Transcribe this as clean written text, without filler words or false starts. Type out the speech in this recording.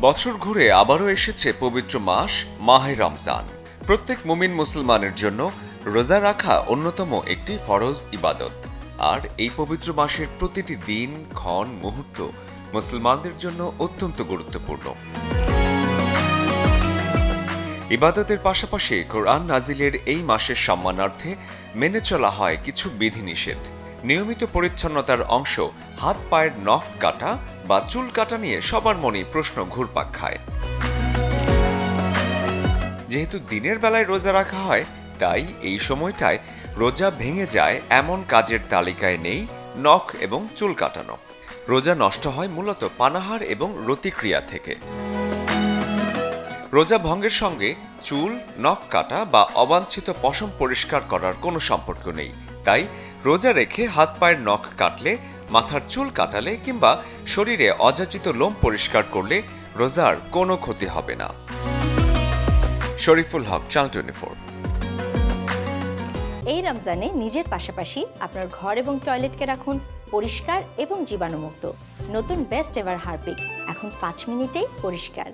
বছর ঘুরে আবারও এসেছে পবিত্র মাস মাহে রমজান। প্রত্যেক মুমিন মুসলমানের জন্য রোজা রাখা অন্যতম একটি ফরজ ইবাদত। আর এই পবিত্র মাসের প্রতিটি দিন, ক্ষণ, মুহূর্ত মুসলমানদের জন্য অত্যন্ত গুরুত্বপূর্ণ। ইবাদতের পাশাপাশি কোরআন নাজিলের এই মাসের সম্মানার্থে মেনে চলা হয় কিছু বিধিনিষেধ। নিয়মিত পরিচ্ছন্নতার অংশ হাত পায়ের নখ কাটা বা চুল কাটা নিয়ে সবার মনে প্রশ্ন ঘুরপাক খায়। যেহেতু দিনের বেলায় রোজা রাখা হয়, তাই এই সময়টায় রোজা ভেঙে যায় এমন কাজের তালিকায় নেই নখ এবং চুল কাটানো। রোজা নষ্ট হয় মূলত পানাহার এবং রতিক্রিয়া থেকে। রোজা ভঙ্গের সঙ্গে চুল, নখ কাটা বা অবাঞ্ছিত পশম পরিষ্কার করার কোনো সম্পর্ক নেই। তাই রোজা রেখে হাত পায়ের নখ কাটলে, মাথার চুল কাটালে কিংবা শরীরে অযাচিত লোম পরিষ্কার করলে রোজার কোনো ক্ষতি হবে না। শরীফুল হক, চ্যানেল 24। এই রমজানে নিজের পাশাপাশি আপনার ঘর এবং টয়লেটকে রাখুন পরিষ্কার এবং জীবাণুমুক্ত। নতুন বেস্ট এভার হারপিক এখন 5 মিনিটেই পরিষ্কার।